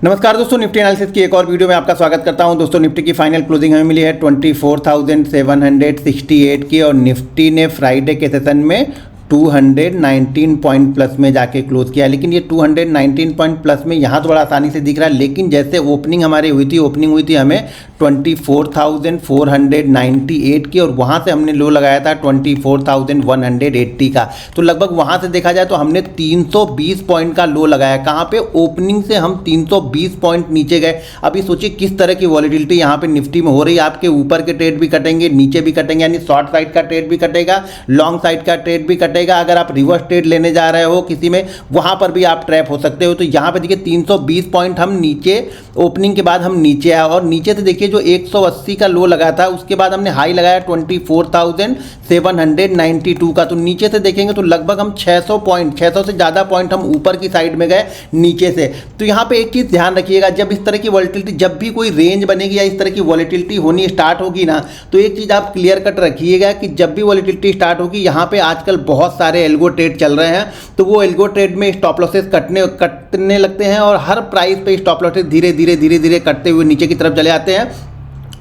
नमस्कार दोस्तों, Nifty analysis की एक और वीडियो में आपका स्वागत करता हूं। दोस्तों निफ्टी की फाइनल क्लोजिंग हमें मिली है 24,768 की और निफ्टी ने फ्राइडे के सेशन में 219 पॉइंट प्लस में जाके क्लोज किया। लेकिन ये 219 पॉइंट प्लस में यहाँ तो बड़ा आसानी से दिख रहा है, लेकिन जैसे ओपनिंग हमारी ओपनिंग हुई थी हमें 24,498 की और वहाँ से हमने लो लगाया था 24,180 का। तो लगभग वहाँ से देखा जाए तो हमने 320 पॉइंट का लो लगाया। कहाँ पे? ओपनिंग से हम 320 पॉइंट नीचे गए। अभी सोचिए किस तरह की वॉलिटिलिटी यहाँ पे निफ्टी में हो रही है। आपके ऊपर के ट्रेड भी कटेंगे, नीचे भी कटेंगे, यानी शॉर्ट साइड का ट्रेड भी कटेगा, लॉन्ग साइड का ट्रेड भी कटेगा। अगर आप रिवर्स ट्रेड लेने जा रहे हो किसी में, वहां पर भी आप ट्रैप हो सकते हो। तो यहां पे देखिए 320 पॉइंट हम नीचे, ओपनिंग के बाद हम नीचे आए और नीचे से देखिए जो 180 का लो लगा था उसके बाद हमने हाई लगाया 24,792 का। तो नीचे से देखेंगे तो लगभग हम 600 से ज़्यादा पॉइंट हम ऊपर की साइड में गए नीचे से। तो यहाँ पे एक चीज़ ध्यान रखिएगा, जब इस तरह की वॉलिटिलिटी, जब भी कोई रेंज बनेगी या इस तरह की वॉलिटिलिटी होनी स्टार्ट होगी ना, तो एक चीज़ आप क्लियर कट रखिएगा कि जब भी वॉलिटिलिटी स्टार्ट होगी, यहाँ पे आजकल बहुत सारे एल्गो ट्रेड चल रहे हैं। तो वो एल्गो ट्रेड में स्टॉप लॉसेस कटने लगते हैं और हर प्राइस पे स्टॉप लॉसेस धीरे धीरे कटते हुए नीचे की तरफ चले आते हैं।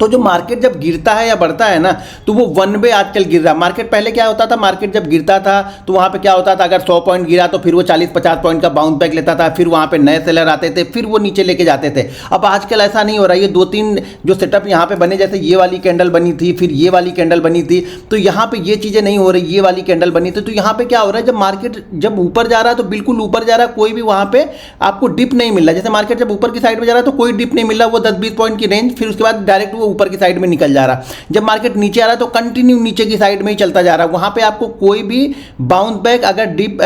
तो जो मार्केट जब गिरता है या बढ़ता है ना, तो वो वन वे आजकल गिर रहा है। मार्केट पहले क्या होता था, मार्केट जब गिरता था तो वहाँ पे क्या होता था, अगर 100 पॉइंट गिरा तो फिर वो 40-50 पॉइंट का बाउंस बैक लेता था, फिर वहाँ पे नए सेलर आते थे, फिर वो नीचे लेके जाते थे। अब आजकल ऐसा नहीं हो रहा है। ये 2-3 जो सेटअप यहाँ पे बने, जैसे ये वाली कैंडल बनी थी, फिर ये वाली कैंडल बनी थी, तो यहाँ पे ये चीज़ें नहीं हो रही। ये वाली कैंडल बनी थी, तो यहाँ पे क्या हो रहा है, जब मार्केट जब ऊपर जा रहा है तो बिल्कुल ऊपर जा रहा है, कोई भी वहाँ पे आपको डिप नहीं मिल रहा। जैसे मार्केट जब ऊपर की साइड में जा रहा है तो कोई डिप नहीं मिल रहा, वो 10-20 पॉइंट की रेंज, फिर उसके बाद डायरेक्ट वो ऊपर की साइड में निकल जा रहा। जब मार्केट नीचे आ रहा है तो कंटिन्यू नीचे की साइड में ही चलता जा रहा है। वहां पे आपको कोई भी बाउंस बैक, अगर डिप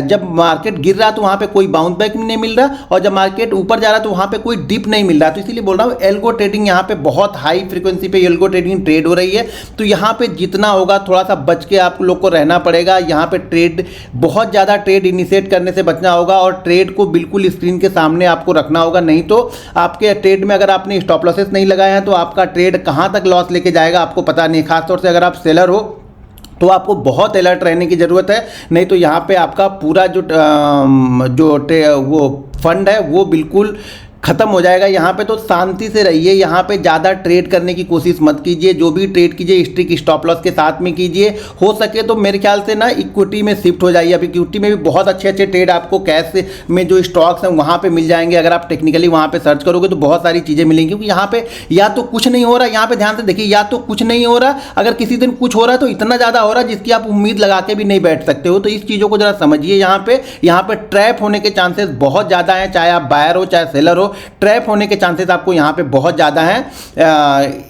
जब मार्केट गिर रहा है तो वहां पे कोई बाउंस बैक नहीं मिल रहा, और जब मार्केट ऊपर जा रहा है तो वहां पे कोई डिप नहीं मिल रहा। तो इसीलिए बोल रहा हूं एल्गो ट्रेडिंग यहाँ पे बहुत हाई फ्रीक्वेंसी पे एल्गो ट्रेडिंग ट्रेड हो रही है। तो यहाँ पे जितना होगा थोड़ा सा बच के आप लोग को रहना पड़ेगा। यहाँ पे ट्रेड, बहुत ज़्यादा ट्रेड इनिशिएट करने से बचना होगा और ट्रेड को बिल्कुल स्क्रीन के सामने आपको रखना होगा। नहीं तो आपके ट्रेड में अगर आपने स्टॉप लॉसेस नहीं लगाए हैं तो आपका ट्रेड कहाँ तक लॉस लेके जाएगा आपको पता नहीं। खासतौर से अगर आप सेलर हो तो आपको बहुत अलर्ट रहने की ज़रूरत है, नहीं तो यहाँ पे आपका पूरा वो फंड है वो बिल्कुल खत्म हो जाएगा। यहाँ पे तो शांति से रहिए, यहाँ पे ज़्यादा ट्रेड करने की कोशिश मत कीजिए। जो भी ट्रेड कीजिए स्ट्रिक्ट स्टॉप लॉस के साथ में कीजिए। हो सके तो मेरे ख्याल से ना इक्विटी में शिफ्ट हो जाइए। अब इक्विटी में भी बहुत अच्छे ट्रेड आपको कैश में जो स्टॉक्स हैं वहाँ पे मिल जाएंगे। अगर आप टेक्निकली वहाँ पे सर्च करोगे तो बहुत सारी चीज़ें मिलेंगी, क्योंकि यहाँ पे या तो कुछ नहीं हो रहा, यहाँ पे ध्यान से देखिए, या तो कुछ नहीं हो रहा, अगर किसी दिन कुछ हो रहा है तो इतना ज़्यादा हो रहा है जिसकी आप उम्मीद लगा के भी नहीं बैठ सकते हो। तो इस चीज़ों को जरा समझिए। यहाँ पे ट्रैप होने के चांसेस बहुत ज़्यादा हैं, चाहे आप बायर हो चाहे सेलर हो। ट्रैप होने के चांसेस आपको यहाँ पे बहुत ज़्यादा हैं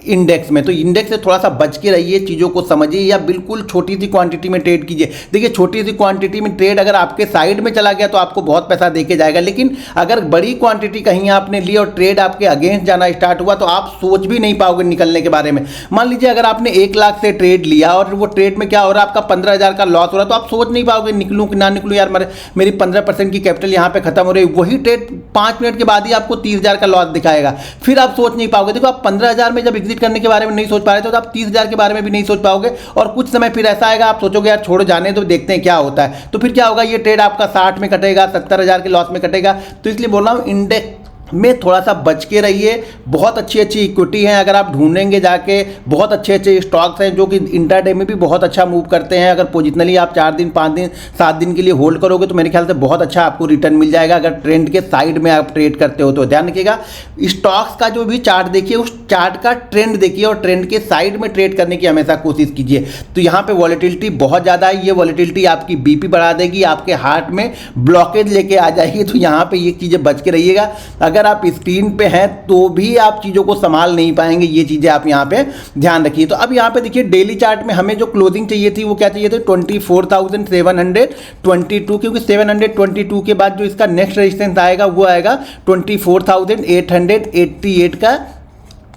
इंडेक्स में। तो इंडेक्स से थोड़ा सा बच के रहिए, चीज़ों को समझिए, या बिल्कुल छोटी सी क्वांटिटी में ट्रेड कीजिए। देखिए छोटी सी क्वांटिटी में ट्रेड अगर आपके साइड में चला गया तो आपको बहुत पैसा देके जाएगा, लेकिन अगर बड़ी क्वांटिटी कहीं आपने ली और ट्रेड आपके अगेंस्ट जाना स्टार्ट हुआ तो आप सोच भी नहीं पाओगे निकलने के बारे में। मान लीजिए अगर आपने 1 लाख से ट्रेड लिया और वो ट्रेड में क्या हो रहा है, आपका 15,000 का लॉस हो रहा है, तो आप सोच नहीं पाओगे निकलूँ कि ना निकलूँ, यार मेरी 15% की कैपिटल यहाँ पे खत्म हो रही है। वही ट्रेड 5 मिनट के बाद ही आपको 30,000 का लॉस दिखाएगा, फिर आप सोच नहीं पाओगे। देखो आप 15,000 में जब एग्जिट करने के बारे में नहीं सोच पा रहे थे तो आप 30,000 के बारे में भी नहीं सोच पाओगे। और कुछ समय फिर ऐसा आएगा आप सोचोगे यार छोड़ो जाने तो देखते हैं क्या होता है। तो फिर क्या होगा, ये ट्रेड आपका 60 में कटेगा, 70,000 के लॉस में कटेगा। तो इसलिए बोल रहा हूँ इंडेक्स में थोड़ा सा बच के रहिए। बहुत अच्छी इक्विटी हैं, अगर आप ढूंढेंगे जाके बहुत अच्छे स्टॉक्स हैं जो कि इंट्राडे में भी बहुत अच्छा मूव करते हैं। अगर पोजिशनली आप 4 दिन 5 दिन 7 दिन के लिए होल्ड करोगे तो मेरे ख्याल से बहुत अच्छा आपको रिटर्न मिल जाएगा। अगर ट्रेंड के साइड में आप ट्रेड करते हो तो ध्यान रखिएगा, स्टॉक्स का जो भी चार्ट देखिए उस चार्ट का ट्रेंड देखिए और ट्रेंड के साइड में ट्रेड करने की हमेशा कोशिश कीजिए। तो यहाँ पे वॉलेटिलिटी बहुत ज़्यादा है, ये वॉलेटिलिटी आपकी बीपी बढ़ा देगी, आपके हार्ट में ब्लॉकेज लेके आ जाएगी। तो यहाँ पे ये चीज़ें बच के रहिएगा। अगर आप स्क्रीन पे हैं तो भी आप चीज़ों को संभाल नहीं पाएंगे, ये चीज़ें आप यहाँ पे ध्यान रखिए। तो अब यहाँ पे देखिए डेली चार्ट में हमें जो क्लोजिंग चाहिए थी वो क्या चाहिए थी, 24,722, क्योंकि 722 के बाद जो इसका नेक्स्ट रेजिस्टेंस आएगा वो आएगा 24,888 का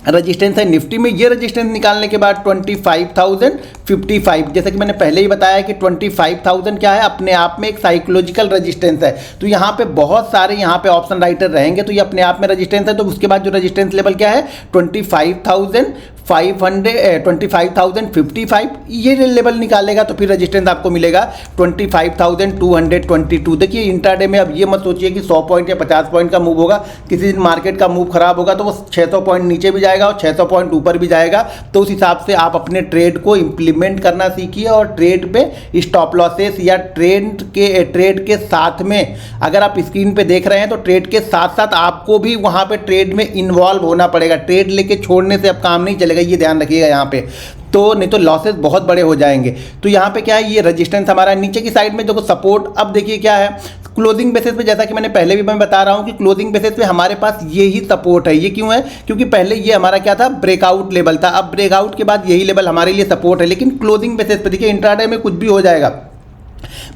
रजिस्टेंस है निफ्टी में। ये रजिस्टेंस निकालने के बाद 25,055, जैसे कि मैंने पहले ही बताया कि 25,000 क्या है, अपने आप में एक साइकोलॉजिकल रजिस्टेंस है। तो यहाँ पे बहुत सारे यहाँ पे ऑप्शन राइटर रहेंगे, तो ये अपने आप में रजिस्टेंस है। तो उसके बाद जो रजिस्टेंस लेवल क्या है, 25,000 25,055 ये लेवल निकालेगा तो फिर रेजिस्टेंस आपको मिलेगा 25,222। देखिए इंट्राडे में अब ये मत सोचिए कि 100 पॉइंट या 50 पॉइंट का मूव होगा, किसी दिन मार्केट का मूव खराब होगा तो वो 600 पॉइंट नीचे भी जाएगा और 600 पॉइंट ऊपर भी जाएगा। तो उस हिसाब से आप अपने ट्रेड को इम्प्लीमेंट करना सीखिए और ट्रेड पे स्टॉप लॉसेस या ट्रेड के साथ में, अगर आप स्क्रीन पे देख रहे हैं तो ट्रेड के साथ साथ आपको भी वहाँ पे ट्रेड में इन्वॉल्व होना पड़ेगा। ट्रेड लेके छोड़ने से अब काम नहीं चलेगा, ये ध्यान रखिएगा यहाँ पे, तो नहीं तो लॉसेस बहुत बड़े हो जाएंगे। तो यहाँ पे क्या है, ये रेजिस्टेंस हमारा नीचे की साइड में देखो सपोर्ट। अब देखिए क्या है, क्लोजिंग बेसिस पे, जैसा कि मैंने पहले भी मैं बता रहा हूँ कि क्लोजिंग बेसिस पे हमारे पास ये ही सपोर्ट है। ये क्यों है, क्योंकि पहले ये हमारा क्या था, ब्रेकआउट लेवल था। अब ब्रेकआउट के बाद यही लेवल हमारे लिए सपोर्ट है। लेकिन क्लोजिंग बेसिस पे देखिए इंट्राडे में कुछ भी हो जाएगा।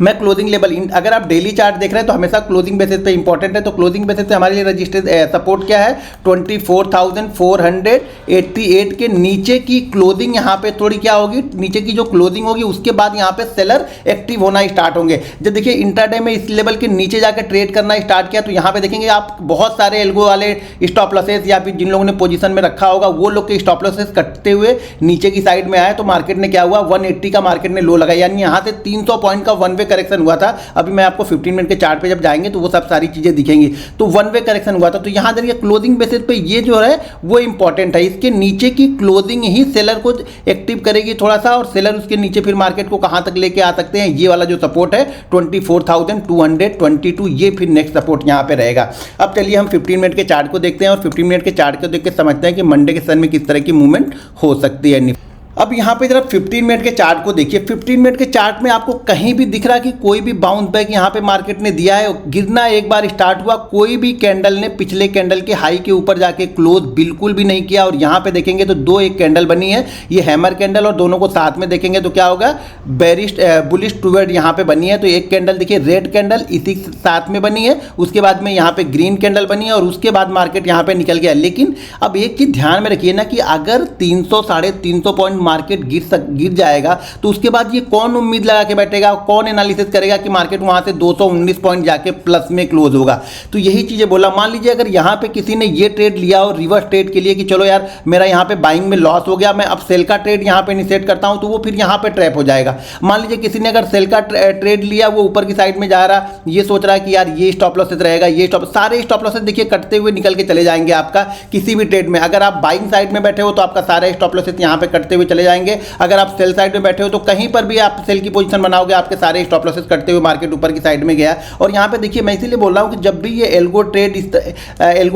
मैं क्लोजिंग लेवल, अगर आप डेली चार्ट देख रहे हैं तो हमेशा क्लोजिंग बेसिस पे इंपॉर्टेंट है। तो क्लोजिंग बेसिस पे हमारे लिए रजिस्टेंस सपोर्ट क्या है, 24,488 के नीचे की क्लोजिंग यहाँ पे थोड़ी क्या होगी, नीचे की जो क्लोजिंग होगी उसके बाद यहाँ पे सेलर एक्टिव होना स्टार्ट होंगे। जब देखिए इंट्राडे में इस लेवल के नीचे जाकर ट्रेड करना स्टार्ट किया तो यहाँ पे देखेंगे आप बहुत सारे एल्गो वाले स्टॉप लॉसेस या फिर जिन लोगों ने पोजीशन में रखा होगा वो लोग के स्टॉप लॉसेस कटते हुए नीचे की साइड में आए। तो मार्केट ने क्या हुआ, 180 का मार्केट ने लो लगाया, यानी यहाँ से 300 पॉइंट का वन वे करेक्शन हुआ था। अभी मैं आपको 15 मिनट के चार्ट पे जब जाएंगे तो वो सब सारी चीजें दिखेंगी। तो वन वे करेक्शन हुआ था। तो यहां देखिए क्लोजिंग बेसिस पे ये जो है वो इंपॉर्टेंट है। इसके नीचे की क्लोजिंग ही सेलर को एक्टिव करेगी थोड़ा सा, और सेलर उसके नीचे फिर मार्केट को कहां तक लेके आ सकते हैं, ये वाला जो सपोर्ट है 24,222, ये फिर नेक्स्ट सपोर्ट यहां पे रहेगा। अब चलिए हम 15 मिनट के चार्ट को देखते हैं और 15 मिनट के चार्ट को देख के समझते हैं कि मंडे के सेशन में किस तरह की मूवमेंट हो सकती है। अब यहाँ पे जरा 15 मिनट के चार्ट को देखिए। 15 मिनट के चार्ट में आपको कहीं भी दिख रहा कि कोई भी बाउंस बैक यहाँ पे मार्केट ने दिया है, गिरना एक बार स्टार्ट हुआ, कोई भी कैंडल ने पिछले कैंडल के हाई के ऊपर जाके क्लोज बिल्कुल भी नहीं किया। और यहाँ पे देखेंगे तो दो एक कैंडल बनी है, ये हैमर कैंडल, और दोनों को साथ में देखेंगे तो क्या होगा, बेरिश बुलिश टूवर्ड यहाँ पे बनी है। तो एक कैंडल देखिए रेड कैंडल इसी साथ में बनी है, उसके बाद में यहाँ पे ग्रीन कैंडल बनी है और उसके बाद मार्केट यहाँ पे निकल गया। लेकिन अब एक चीज ध्यान में रखिए ना कि अगर 300 साढ़े 300 पॉइंट मार्केट गिर जाएगा तो उसके बाद ये कौन उम्मीद लगा के बैठेगा, कौन एनालिसिस करेगा कि मार्केट वहां से 219 पॉइंट जाके प्लस में क्लोज होगा। तो यही चीजें बोला। मान लीजिए अगर यहां पे किसी ने ये ट्रेड लिया और रिवर्स ट्रेड के लिए कि चलो यार मेरा यहां पे बाइंग में लॉस हो गया, मैं अब सेल का ट्रेड यहां पे इनिशिएट करता हूं, तो वो फिर यहां पे ट्रैप हो जाएगा। मान लीजिए किसी ने अगर सेल का ट्रेड लिया, वो ऊपर की साइड में जा रहा, ये सोच रहा है कि यार ये स्टॉप लॉसेस रहेगा, ये सारे स्टॉप लॉसेस देखिए कटते हुए निकल के चले जाएंगे आपका किसी भी ट्रेड में। अगर आप बाइंग साइड में बैठे हो तो आपका सारे स्टॉप लॉसेस यहां पे कटते हुए चले जाएंगे। अगर आप सेल साइड में बैठे हो तो कहीं पर भी आप सेल की पोजीशन बनाओगे, आपके सारे स्टॉप लॉसेस करते हुए मार्केट ऊपर की साइड में गया। और यहाँ पे देखिए मैं इसीलिए बोल रहा हूँ कि जब भी ये एल्गो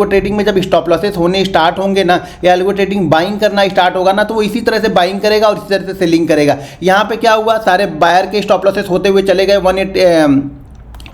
ट्रेडिंग में जब स्टॉप लॉसेस होने स्टार्ट होंगे ना, या एल्गो ट्रेडिंग बाइंग करना स्टार्ट होगा ना, तो वो इसी तरह से बाइंग करेगा और इसी तरह से सेलिंग करेगा। यहाँ पे क्या हुआ, सारे बायर के स्टॉप लॉसेस होते हुए चले गए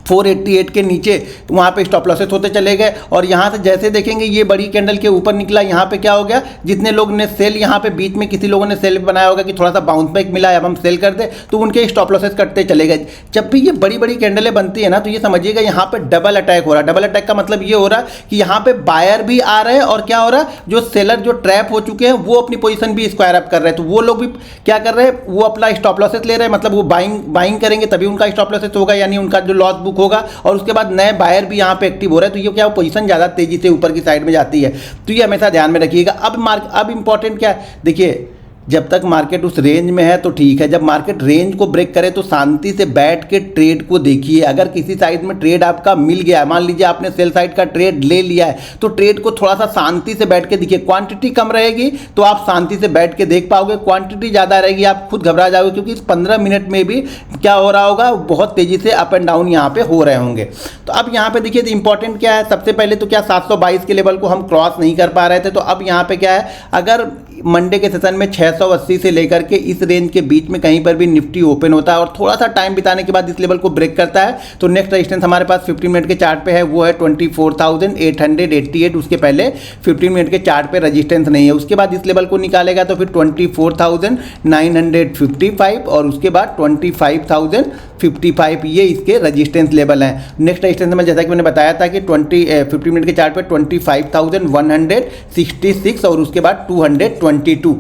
488 के नीचे, वहाँ पे स्टॉप लॉसेस होते चले गए। और यहाँ से जैसे देखेंगे ये बड़ी कैंडल के ऊपर निकला, यहाँ पे क्या हो गया, जितने लोग ने सेल, यहाँ पे बीच में किसी लोगों ने सेल बनाया होगा कि थोड़ा सा बाउंस बैक मिला है अब हम सेल कर दे, तो उनके स्टॉप लॉसेस कटते चले गए। जब भी ये बड़ी बड़ी कैंडलें बनती है ना, तो ये समझिएगा यहाँ पे डबल अटैक हो रहा है। डबल अटैक का मतलब ये हो रहा है कि यहाँ पे बायर भी आ रहे हैं और क्या हो रहा है, जो सेलर जो ट्रैप हो चुके हैं वो अपनी पोजीशन भी स्क्वायर अप कर रहे हैं। तो वो लोग भी क्या कर रहे हैं, वो अपना स्टॉप लॉसेस ले रहे हैं, मतलब वो बाइंग करेंगे तभी उनका स्टॉप लॉसेस होगा, यानी उनका जो लॉस बुक होगा। और उसके बाद नए बायर भी यहाँ पे एक्टिव हो रहे हैं, तो ये क्या पोजीशन ज़्यादा तेजी से ऊपर की साइड में जाती है। तो ये हमेशा ध्यान में रखिएगा। अब इंपॉर्टेंट क्या है, देखिए जब तक मार्केट उस रेंज में है तो ठीक है, जब मार्केट रेंज को ब्रेक करे तो शांति से बैठ के ट्रेड को देखिए। अगर किसी साइड में ट्रेड आपका मिल गया है, मान लीजिए आपने सेल साइड का ट्रेड ले लिया है, तो ट्रेड को थोड़ा सा शांति से बैठ के देखिए। क्वांटिटी कम रहेगी तो आप शांति से बैठ के देख पाओगे, क्वांटिटी ज़्यादा रहेगी आप खुद घबरा जाओगे, क्योंकि इस 15 मिनट में भी क्या हो रहा होगा, बहुत तेज़ी से अप एंड डाउन यहाँ पे हो रहे होंगे। तो अब यहाँ पे देखिए इंपॉर्टेंट क्या है, सबसे पहले तो क्या 722 के लेवल को हम क्रॉस नहीं कर पा रहे थे। तो अब यहाँ पे क्या है, अगर मंडे के सेशन में 680 से लेकर के इस रेंज के बीच में कहीं पर भी निफ्टी ओपन होता है और थोड़ा सा टाइम बिताने के बाद इस लेवल को ब्रेक करता है, तो नेक्स्ट रेजिस्टेंस हमारे पास 15 मिनट के चार्ट पे है, वो है 24,888। उसके पहले 15 मिनट के चार्ट पे रेजिस्टेंस नहीं है। उसके बाद इस लेवल को निकालेगा तो फिर 24,955 और उसके बाद 25,055, ये इसके रेजिस्टेंस लेवल हैं। नेक्स्ट रेजिस्टेंस में जैसा कि मैंने बताया था कि 15 मिनट के चार्ट पे 25,166 और उसके बाद 222।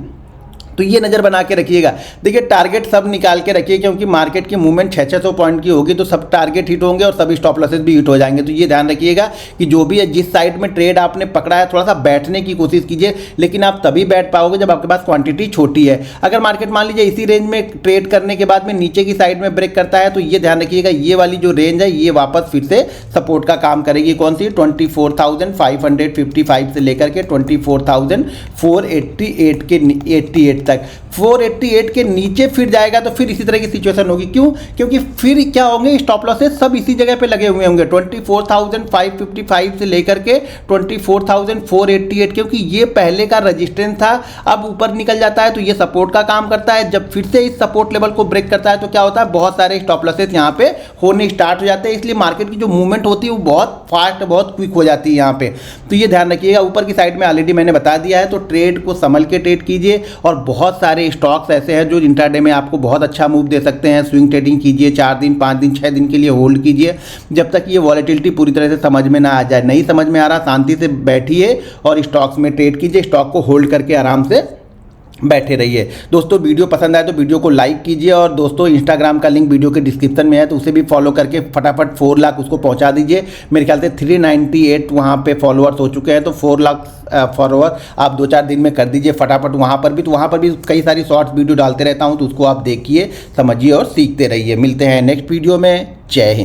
तो ये नज़र बना के रखिएगा। देखिए टारगेट सब निकाल के रखिए, क्योंकि मार्केट की मूवमेंट 600 पॉइंट की होगी तो सब टारगेट हिट होंगे और सभी स्टॉप लॉसेस भी हिट हो जाएंगे। तो ये ध्यान रखिएगा कि जो भी है, जिस साइड में ट्रेड आपने पकड़ा है, थोड़ा सा बैठने की कोशिश कीजिए, लेकिन आप तभी बैठ पाओगे जब आपके पास क्वांटिटी छोटी है। अगर मार्केट मान लीजिए इसी रेंज में ट्रेड करने के बाद में नीचे की साइड में ब्रेक करता है, तो ये ध्यान रखिएगा ये वाली जो रेंज है ये वापस फिर से सपोर्ट का काम करेगी। कौन सी? 24,555 से लेकर के 24,488 के 88 तक। 488 के नीचे फिर जाएगा तो फिर इसी तरह की सिचुएशन होगी। क्यों? क्योंकि फिर क्या होंगे, स्टॉप लॉसेस सब इसी जगह पे लगे हुए होंगे, 24,555 से लेकर के 24,488, क्योंकि ये पहले का रेजिस्टेंस था, अब ऊपर निकल जाता है तो ये सपोर्ट का काम करता है। जब फिर से इस सपोर्ट लेवल को ब्रेक करता है तो क्या होता है, बहुत सारे स्टॉप लॉसेस यहाँ पे होने स्टार्ट हो जाते हैं। इसलिए मार्केट की जो मूवमेंट होती है वो बहुत फास्ट, बहुत क्विक हो जाती है यहाँ पे। तो ये ध्यान रखिएगा। ऊपर की साइड में ऑलरेडी मैंने बता दिया है, तो ट्रेड को संभल के ट्रेड कीजिए। और बहुत सारे स्टॉक्स ऐसे हैं जो इंट्राडे में आपको बहुत अच्छा मूव दे सकते हैं। स्विंग ट्रेडिंग कीजिए, 4 दिन 5 दिन 6 दिन के लिए होल्ड कीजिए, जब तक ये वॉलेटिलिटी पूरी तरह से समझ में ना आ जाए। नहीं समझ में आ रहा, शांति से बैठिए और स्टॉक्स में ट्रेड कीजिए, स्टॉक को होल्ड करके आराम से बैठे रहिए। दोस्तों वीडियो पसंद आए तो वीडियो को लाइक कीजिए, और दोस्तों इंस्टाग्राम का लिंक वीडियो के डिस्क्रिप्शन में है, तो उसे भी फॉलो करके फटाफट 4 लाख उसको पहुंचा दीजिए। मेरे ख्याल से 398 वहां पे फॉलोअर्स हो चुके हैं, तो 4 लाख फॉलोअर आप 2-4 दिन में कर दीजिए फटाफट वहां पर भी। तो वहां पर भी कई सारी शॉर्ट्स वीडियो डालते रहता हूं, तो उसको आप देखिए, समझिए और सीखते रहिए। मिलते हैं नेक्स्ट वीडियो में। जय हिंद।